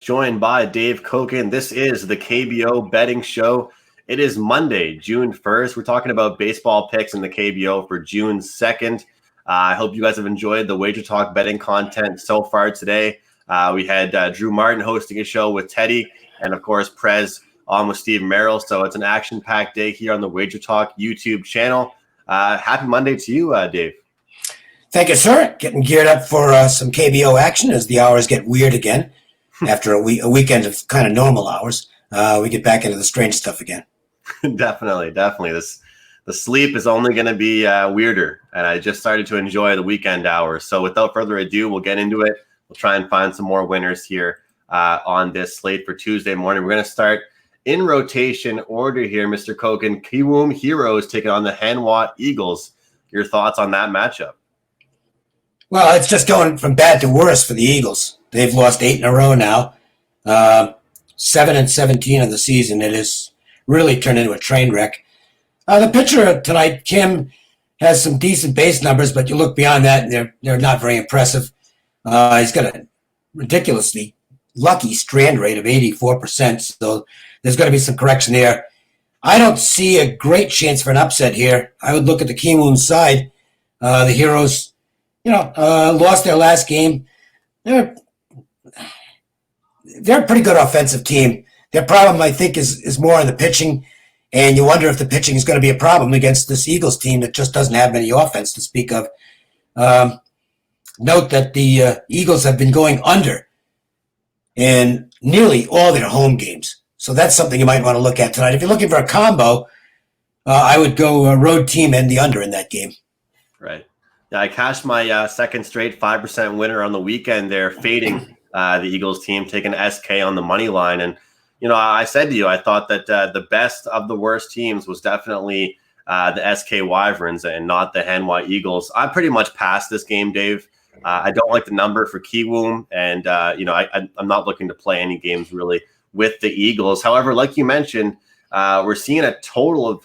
joined by Dave Cokin. This is the KBO Betting Show. It is Monday, June 1st. We're talking about baseball picks in the KBO for June 2nd. I hope you guys have enjoyed the WagerTalk betting content so far today. We had Drew Martin hosting a show with Teddy, and of course, Prez on with Steve Merrill. So it's an action-packed day here on the WagerTalk YouTube channel. Happy Monday to you, Dave. Thank you, sir. Getting geared up for some KBO action as the hours get weird again. After a weekend of kind of normal hours, we get back into the strange stuff again. Definitely. The sleep is only going to be weirder, and I just started to enjoy the weekend hours. So without further ado, we'll get into it. We'll try and find some more winners here on this slate for Tuesday morning. We're going to start in rotation order here, Mr. Cokin. Kiwoom Heroes taking on the Hanwha Eagles. Your thoughts on that matchup? Well, it's just going from bad to worse for the Eagles. They've lost 8 in a row now, 7-17 of the season. It has really turned into a train wreck. The pitcher tonight, Kim, has some decent base numbers, but you look beyond that, and they're not very impressive. He's got a ridiculously lucky strand rate of 84%, so there's going to be some correction there. I don't see a great chance for an upset here. I would look at the Kiwoom side. The Heroes, lost their last game. They're a pretty good offensive team. Their problem, I think, is more in the pitching, and you wonder if the pitching is going to be a problem against this Eagles team that just doesn't have any offense to speak of. Note that the Eagles have been going under in nearly all their home games, so that's something you might want to look at tonight. If you're looking for a combo, I would go road team and the under in that game. Right. Yeah, I cashed my second straight 5% winner on the weekend there, fading the Eagles team, taking SK on the money line. And, I said to you, I thought that the best of the worst teams was definitely the SK Wyverns and not the Hanwha Eagles. I pretty much passed this game, Dave. I don't like the number for Kiwoom, and, I'm not looking to play any games really with the Eagles. However, like you mentioned, we're seeing a total of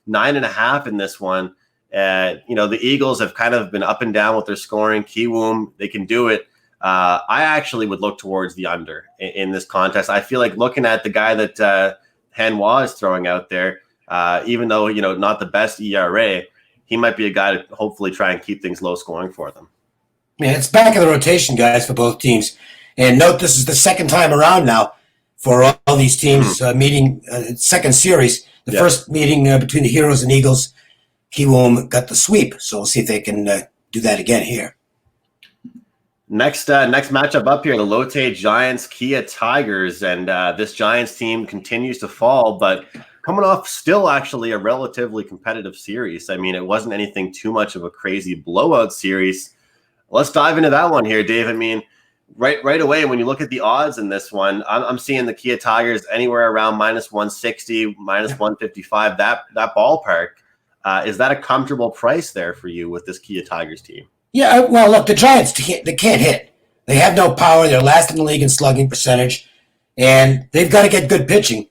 9.5 in this one. The Eagles have kind of been up and down with their scoring. Kiwoom, they can do it. I actually would look towards the under in this contest. I feel like looking at the guy that Hanwha is throwing out there, even though, not the best ERA, he might be a guy to hopefully try and keep things low scoring for them. Yeah, it's back of the rotation, guys, for both teams. And note this is the second time around now for all these teams meeting, second series. The first meeting between the Heroes and Eagles, Kiwoom got the sweep, so we'll see if they can do that again here. Next matchup up here, the Lotte Giants, Kia Tigers, and this Giants team continues to fall, but coming off still actually a relatively competitive series. I mean, it wasn't anything too much of a crazy blowout series. Let's dive into that one here, Dave. I mean, right away, when you look at the odds in this one, I'm seeing the Kia Tigers anywhere around -160, -155, that ballpark. Is that a comfortable price there for you with this Kia Tigers team? Yeah, well, look, the Giants, they can't hit. They have no power. They're last in the league in slugging percentage, and they've got to get good pitching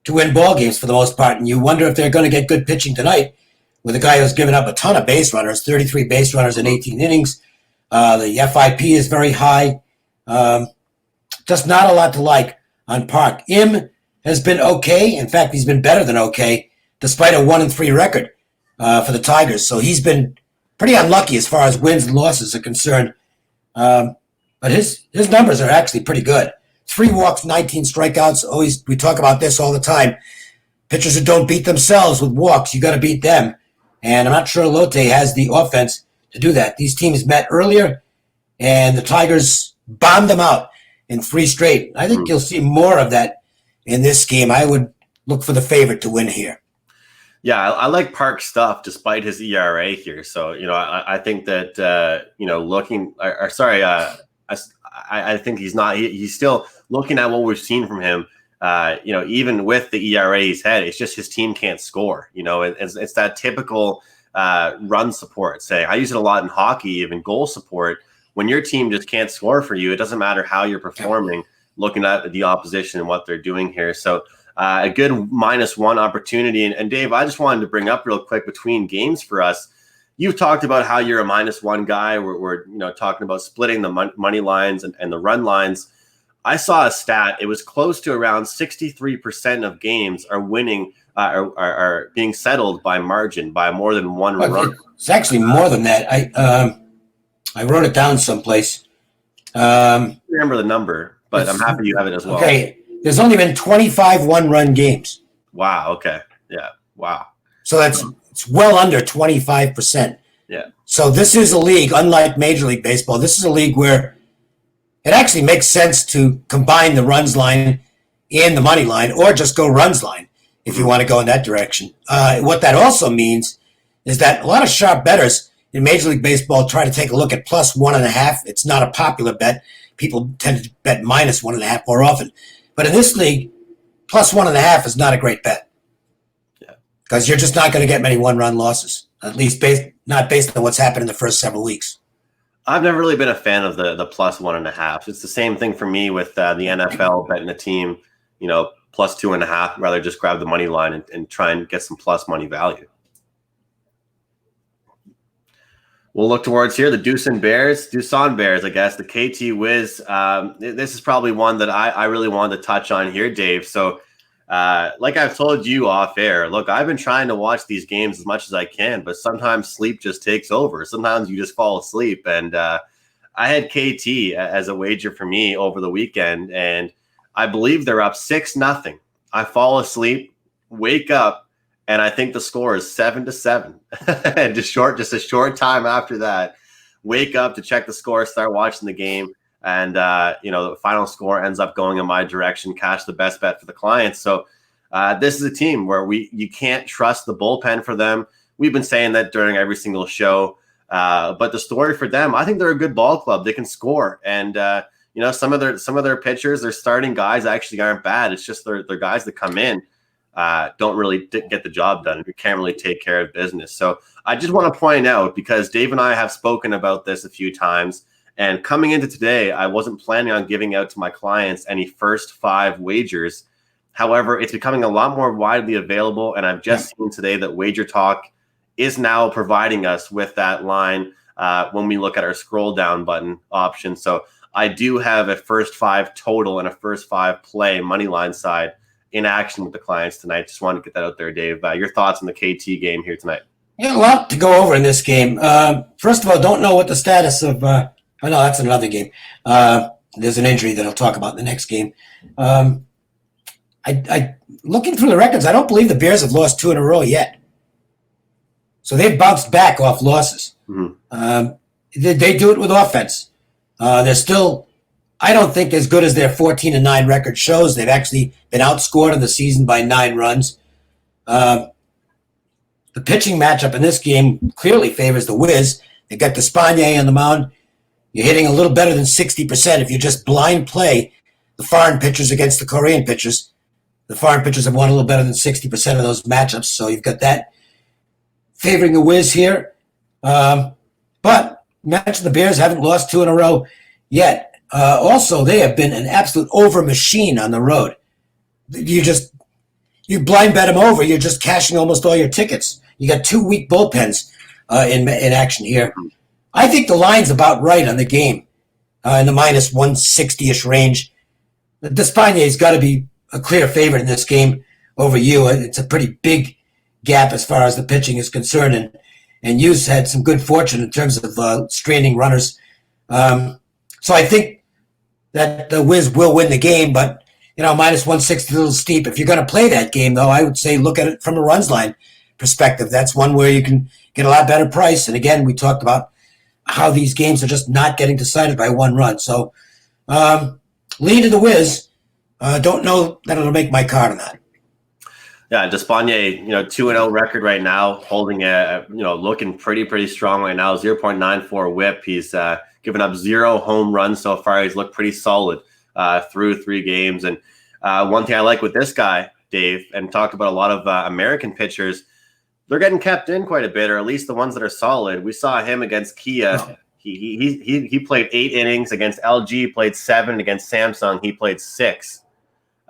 to win ball games for the most part. And you wonder if they're going to get good pitching tonight with a guy who's given up a ton of base runners, 33 base runners in 18 innings. The FIP is very high. Just not a lot to like on Park. Im has been okay. In fact, he's been better than okay, despite a 1-3 record for the Tigers. So he's been pretty unlucky as far as wins and losses are concerned. But his numbers are actually pretty good. 3 walks, 19 strikeouts. We talk about this all the time. Pitchers who don't beat themselves with walks, you got to beat them. And I'm not sure Lotte has the offense to do that. These teams met earlier, and the Tigers bombed them out in 3 straight. I think you'll see more of that in this game. I would look for the favorite to win here. Yeah, I like Park's stuff despite his ERA here. So, I think that, I think he's still looking at what we've seen from him. Even with the ERA he's had, it's just his team can't score. It's that typical run support. Say, I use it a lot in hockey, even goal support. When your team just can't score for you, it doesn't matter how you're performing, looking at the opposition and what they're doing here. So a good -1 opportunity. And Dave, I just wanted to bring up real quick between games for us. You've talked about how you're a -1 guy. We're talking about splitting the money lines and the run lines. I saw a stat. It was close to around 63% of games are winning, are being settled by margin, by more than one run. It's actually more than that. I wrote it down someplace. I remember the number, but I'm happy you have it as well. Okay, there's only been 25 one-run games. Wow. Okay. Yeah. Wow. So it's well under 25%. Yeah. So this is a league, unlike Major League Baseball, this is a league where it actually makes sense to combine the runs line and the money line, or just go runs line if you want to go in that direction. What that also means is that a lot of sharp bettors in Major League Baseball try to take a look at plus 1.5. It's not a popular bet. People tend to bet minus 1.5 more often. But in this league, plus 1.5 is not a great bet. Yeah. Because you're just not going to get many one-run losses, at least not based on what's happened in the first several weeks. I've never really been a fan of the plus 1.5. It's the same thing for me with the NFL betting a team, plus 2.5. Rather just grab the money line and try and get some plus money value. We'll look towards here the Doosan Bears, I guess, the KT Wiz. This is probably one that I really wanted to touch on here, Dave. So, like I've told you off air, look, I've been trying to watch these games as much as I can, but sometimes sleep just takes over. Sometimes you just fall asleep. And I had KT as a wager for me over the weekend, and I believe they're up 6-0. I fall asleep, wake up, and I think the score is 7-7. And just a short time after that, wake up to check the score, start watching the game, and the final score ends up going in my direction. Cash the best bet for the clients. So this is a team where you can't trust the bullpen for them. We've been saying that during every single show. But the story for them, I think they're a good ball club. They can score, and some of their pitchers, their starting guys actually aren't bad. It's just they're guys that come in. Don't really get the job done. You can't really take care of business. So I just want to point out, because Dave and I have spoken about this a few times, and coming into today, I wasn't planning on giving out to my clients any first 5 wagers. However, it's becoming a lot more widely available, and I've just seen today that WagerTalk is now providing us with that line when we look at our scroll down button option. So I do have a first 5 total and a first 5 play money line side in action with the clients tonight. Just wanted to get that out there, Dave. Your thoughts on the KT game here tonight? Yeah, a lot to go over in this game. First of all, don't know what the status of no, that's another game. There's an injury that I'll talk about in the next game. I looking through the records, I don't believe the Bears have lost 2 in a row yet. So they've bounced back off losses. Mm-hmm. They do it with offense. They're still, I don't think, as good as their 14-9 record shows. They've actually been outscored in the season by 9 runs. The pitching matchup in this game clearly favors the Wiz. They got Despaigne on the mound. You're hitting a little better than 60% if you just blind play the foreign pitchers against the Korean pitchers. The foreign pitchers have won a little better than 60% of those matchups, so you've got that favoring the Wiz here. But the Bears haven't lost 2 in a row yet. Also, they have been an absolute over machine on the road. You blind bet them over, you're just cashing almost all your tickets. You got 2 weak bullpens in action here. I think the line's about right on the game, in the minus 160-ish range. Despaign's got to be a clear favorite in this game over you. It's a pretty big gap as far as the pitching is concerned, and you've had some good fortune in terms of straining runners. So I think that the Wiz will win the game, but minus 160 is a little steep. If you're going to play that game, though, I would say look at it from a runs line perspective. That's one where you can get a lot better price. And again, we talked about how these games are just not getting decided by 1 run. So lean to the Wiz. Don't know that it'll make my card on that. Yeah, Despaigne, 2-0 record right now, holding looking pretty strong right now. 0.94 WHIP. He's given up 0 home runs so far. He's looked pretty solid through 3 games. And one thing I like with this guy, Dave, and talked about a lot of American pitchers, they're getting kept in quite a bit, or at least the ones that are solid. We saw him against Kia. Oh. He played 8 innings against LG, played 7 against Samsung. He played 6.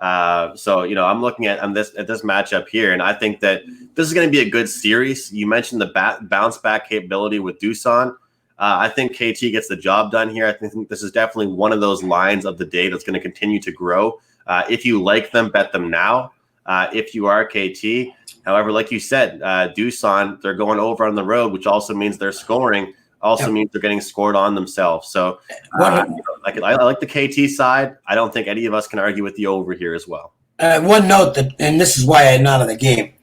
So I'm looking at this matchup here, and I think that this is going to be a good series. You mentioned the bounce back capability with Doosan. I think KT gets the job done here. I think this is definitely one of those lines of the day that's going to continue to grow. If you like them, bet them now. If you are KT, however, like you said, Doosan, they're going over on the road, which also means they're scoring. Also means they're getting scored on themselves. So I like the KT side. I don't think any of us can argue with the over here as well. One note that, and this is why I'm not in the game.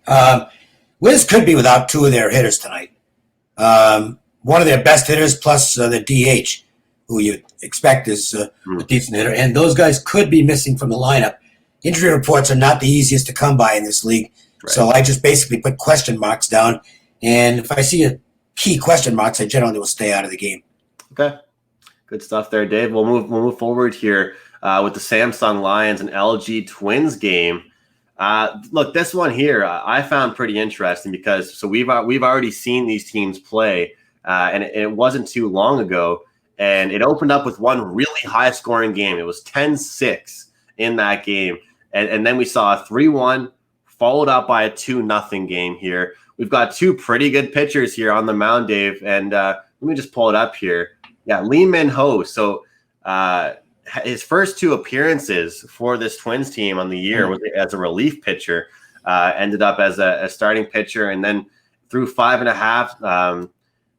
Wiz could be without two of their hitters tonight. One of their best hitters plus the DH, who you expect is a decent hitter, and those guys could be missing from the lineup. Injury reports are not the easiest to come by in this league, so I just basically put question marks down, and if I see a key question marks, I generally will stay out of the game. Okay, good stuff there, Dave. We'll move forward here with the Samsung Lions and LG Twins game. Look, this one here I found pretty interesting because we've already seen these teams play, and it wasn't too long ago, and it opened up with one really high scoring game. It was 10-6 in that game, and then we saw a 3-1 followed up by a 2-0 game here. We've got two pretty good pitchers here on the mound, Dave, and let me just pull it up here. Yeah, Lee Min-ho. So his first two appearances for this Twins team on the year was as a relief pitcher, ended up as a starting pitcher, and then through 5.5,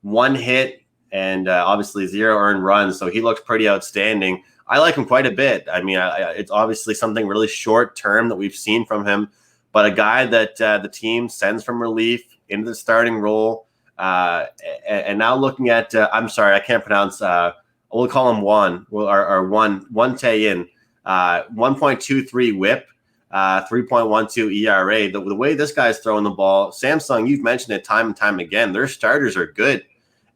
one hit, and obviously 0 earned runs. So he looks pretty outstanding. I like him quite a bit. I mean, it's obviously something really short term that we've seen from him, but a guy that the team sends from relief into the starting role. And now looking at, I'm sorry, I can't pronounce, we'll call him One Tae-in, 1.23 whip, 3.12 ERA. The way this guy's throwing the ball, Samsung, you've mentioned it time and time again, their starters are good.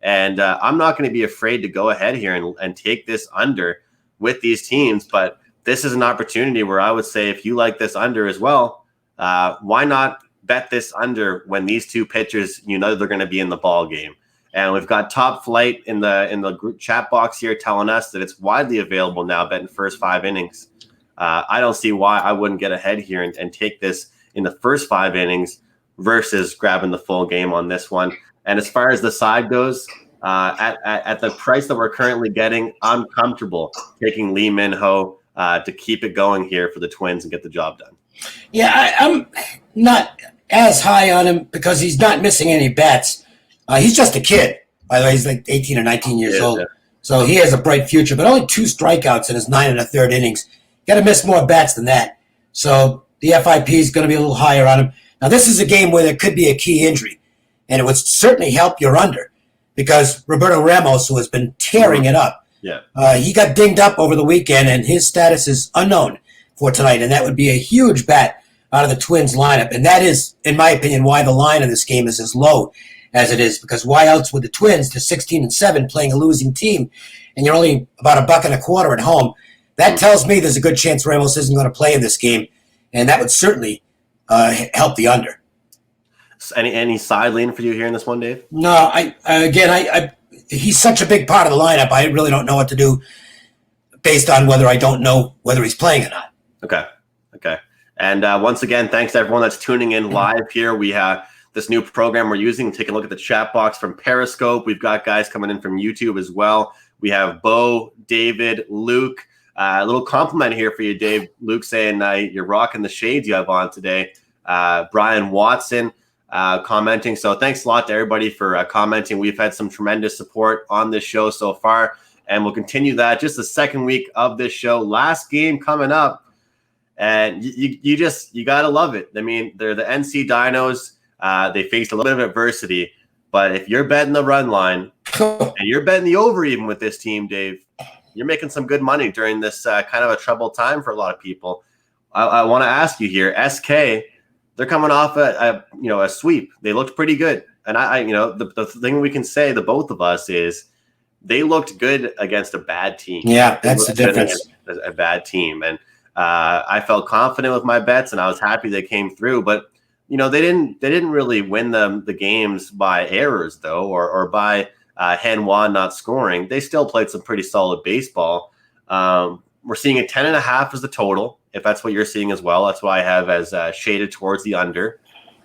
And I'm not going to be afraid to go ahead here and take this under with these teams. But this is an opportunity where I would say if you like this under as well, why not bet this under when these two pitchers, they're going to be in the ball game. And we've got Top Flight in the group chat box here telling us that it's widely available now, betting first 5 innings. I don't see why I wouldn't get ahead here and take this in the first 5 innings versus grabbing the full game on this one. And as far as the side goes, at the price that we're currently getting, I'm comfortable taking Lee Min-ho to keep it going here for the Twins and get the job done. Yeah, I'm not as high on him because he's not missing any bats. He's just a kid. By the way, he's like 18 or 19 years old. Yeah. So he has a bright future, but only 2 strikeouts in his 9 1/3 innings. Got to miss more bats than that. So the FIP is going to be a little higher on him. Now, this is a game where there could be a key injury, and it would certainly help your under because Roberto Ramos, who has been tearing it up, he got dinged up over the weekend, and his status is unknown for tonight, and that would be a huge bat out of the Twins lineup. And that is, in my opinion, why the line in this game is as low as it is, because why else would the Twins, to 16-7, playing a losing team, and you're only about $1.25 at home? That tells me there's a good chance Ramos isn't going to play in this game, and that would certainly help the under. Any side lean for you here in this one, Dave? No, he's such a big part of the lineup. I really don't know what to do based on whether I don't know whether he's playing or not. Okay. And once again, thanks to everyone that's tuning in live here. We have this new program we're using. Take a look at the chat box from Periscope. We've got guys coming in from YouTube as well. We have Bo, David, Luke. A little compliment here for you, Dave. Luke saying you're rocking the shades you have on today. Brian Watson commenting. So thanks a lot to everybody for commenting. We've had some tremendous support on this show so far, and we'll continue that. Just the second week of this show. Last game coming up, and you got to love it. I mean, they're the NC Dinos. They faced a little bit of adversity, but if you're betting the run line and you're betting the over even with this team, Dave, you're making some good money during this kind of a troubled time for a lot of people. I want to ask you here, SK, they're coming off a sweep. They looked pretty good, and the thing we can say, the both of us, is they looked good against a bad team. Yeah, that's the difference. A bad team, and I felt confident with my bets, and I was happy they came through. But they didn't really win the games by errors though, or by Hanwha not scoring. They still played some pretty solid baseball. We're seeing a 10.5 as the total. If that's what you're seeing as well, that's why I have as shaded towards the under,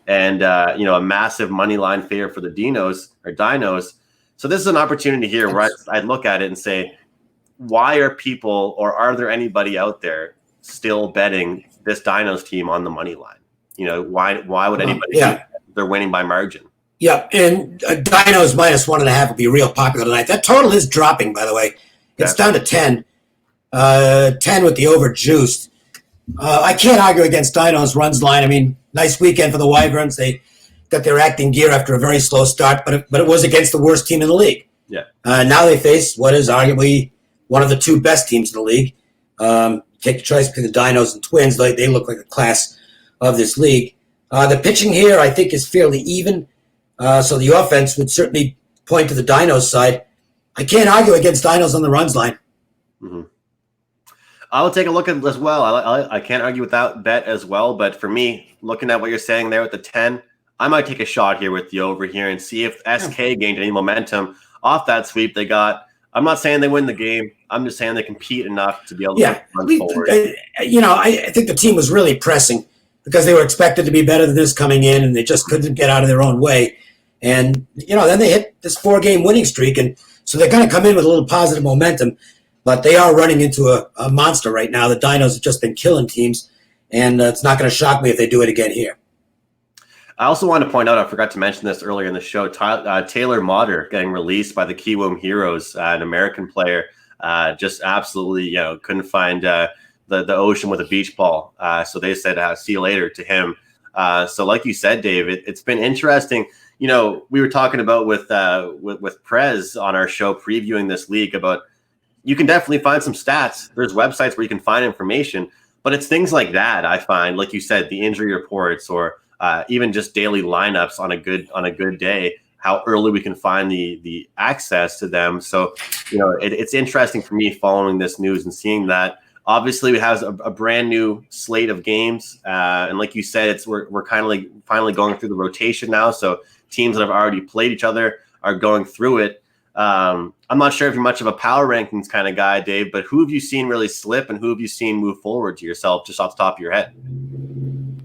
and a massive money line favorite for the Dinos. So this is an opportunity here where I'd look at it and say, why are people, or are there anybody out there still betting this Dinos team on the money line? Why would anybody think they're winning by margin? Yeah, and Dinos minus 1.5 will be real popular tonight. That total is dropping, by the way. It's down to 10. 10 with the over juiced. I can't argue against Dinos runs line. I mean, nice weekend for the Wyverns. They got their acting gear after a very slow start, but it was against the worst team in the league. Yeah. Now they face what is arguably one of the two best teams in the league. Take the choice between the Dinos and Twins. They look like a class of this league. The pitching here, I think, is fairly even. So the offense would certainly point to the Dinos side. I can't argue against Dinos on the runs line. Mm-hmm. I'll take a look at it as well. I can't argue with that bet as well. But for me, looking at what you're saying there with the 10, I might take a shot here with the over here and see if SK gained any momentum off that sweep they got. I'm not saying they win the game. I'm just saying they compete enough to be able to run forward. I think the team was really pressing because they were expected to be better than this coming in, and they just couldn't get out of their own way. And, then they hit this 4-game winning streak, and so they're going to come in with a little positive momentum. But they are running into a monster right now. The Dinos have just been killing teams, and it's not going to shock me if they do it again here. I also want to point out, I forgot to mention this earlier in the show, Taylor Motter getting released by the Kiwoom Heroes, an American player, just absolutely, couldn't find the ocean with a beach ball. So they said, see you later to him. So like you said, Dave, it's been interesting. We were talking about with Prez on our show previewing this league about, you can definitely find some stats. There's websites where you can find information, but it's things like that. I find, like you said, the injury reports or even just daily lineups on a good day, how early we can find the access to them. So, it's interesting for me following this news and seeing that. Obviously, we have a brand new slate of games, and like you said, we're kind of like finally going through the rotation now. So teams that have already played each other are going through it. I'm not sure if you're much of a power rankings kind of guy, Dave, but who have you seen really slip and who have you seen move forward to yourself just off the top of your head?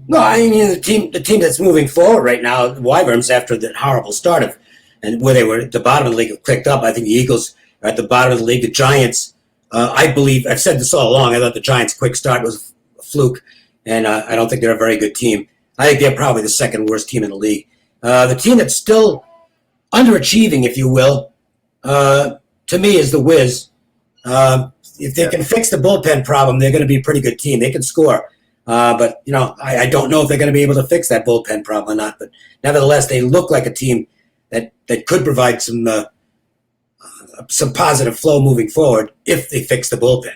No, I mean, the team that's moving forward right now, the Wyverns, after the horrible start and where they were at the bottom of the league, have clicked up. I think the Eagles are at the bottom of the league. The Giants, I believe, I've said this all along, I thought the Giants' quick start was a fluke, and I don't think they're a very good team. I think they're probably the second worst team in the league. The team that's still underachieving, if you will, to me, is the Wiz. If they can fix the bullpen problem, they're going to be a pretty good team. They can score. But, I don't know if they're going to be able to fix that bullpen problem or not. But nevertheless, they look like a team that could provide some positive flow moving forward if they fix the bullpen.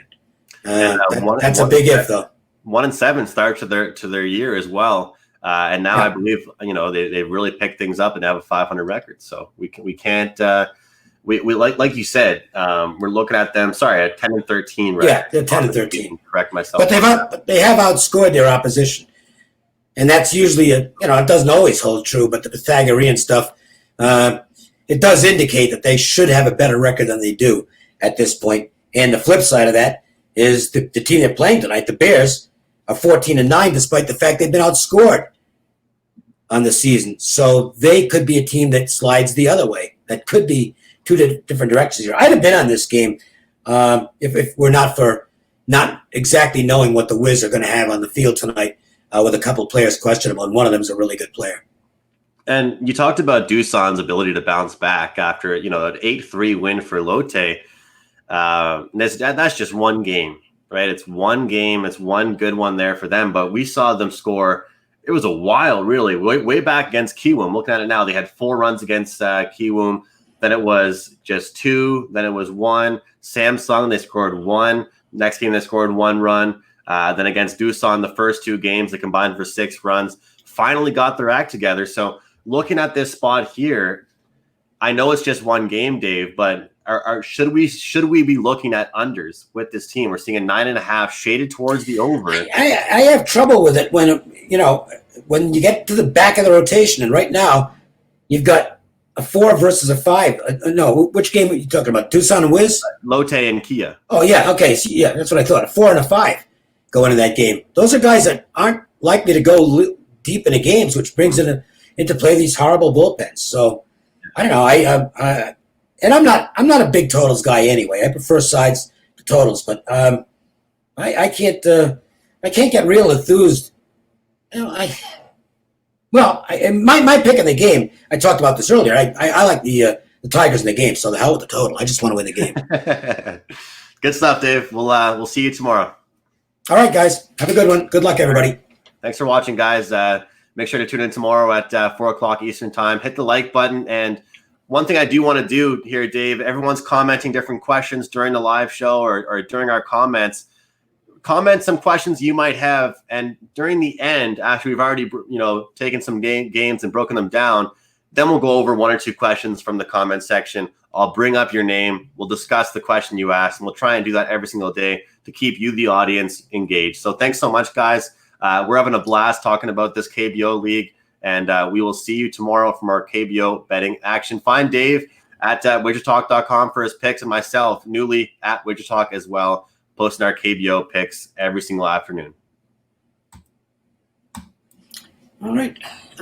That's a big if, though. 1-7 start to their year as well. And now I believe, they've really picked things up and have a 500 record. So we can't we like you said, we're looking at them. Sorry, at 10-13. Right? Yeah, they're 10-13. Correct myself. But they have outscored their opposition, and that's usually it doesn't always hold true. But the Pythagorean stuff, it does indicate that they should have a better record than they do at this point. And the flip side of that is the team they're playing tonight, the Bears, are 14-9, despite the fact they've been outscored on the season. So they could be a team that slides the other way. That could be two different directions here. I'd have been on this game if we're not for not exactly knowing what the Wiz are going to have on the field tonight with a couple of players questionable, and one of them is a really good player. And you talked about Doosan's ability to bounce back after an 8-3 win for Lotte. That's just one game, right? It's one game. It's one good one there for them. But we saw them score. It was a while, really, way back against Kiwoom. Looking at it now, they had 4 runs against Kiwoom. Then it was just 2. Then it was 1. Samsung, they scored 1. Next game, they scored 1 run. Then against Doosan, the first 2 games, they combined for 6 runs. Finally got their act together. So looking at this spot here, I know it's just one game, Dave, but should we be looking at unders with this team? We're seeing a 9.5 shaded towards the over. I have trouble with it when you get to the back of the rotation, and right now you've got a 4 versus a 5. No, which game are you talking about? Doosan and Wiz? Lotte and Kia. Oh, yeah. Okay. So, yeah, that's what I thought. A 4 and a 5 go into that game. Those are guys that aren't likely to go deep into games, which brings into play these horrible bullpens. So, I don't know. and I'm not a big totals guy anyway. I prefer sides to totals, but I can't get real enthused. You know, my pick in the game. I talked about this earlier. I like the Tigers in the game, so the hell with the total. I just want to win the game. Good stuff, Dave. We'll see you tomorrow. All right, guys. Have a good one. Good luck, everybody. Thanks for watching, guys. Make sure to tune in tomorrow at 4 o'clock Eastern time. Hit the like button. And one thing I do want to do here, Dave, everyone's commenting different questions during the live show or during our comments. Comment some questions you might have. And during the end, after we've already taken some games and broken them down, then we'll go over 1 or 2 questions from the comment section. I'll bring up your name. We'll discuss the question you asked, and we'll try and do that every single day to keep you, the audience, engaged. So thanks so much, guys. We're having a blast talking about this KBO league, and we will see you tomorrow from our KBO betting action. Find Dave at WagerTalk.com for his picks, and myself, newly at WagerTalk as well, posting our KBO picks every single afternoon. All right.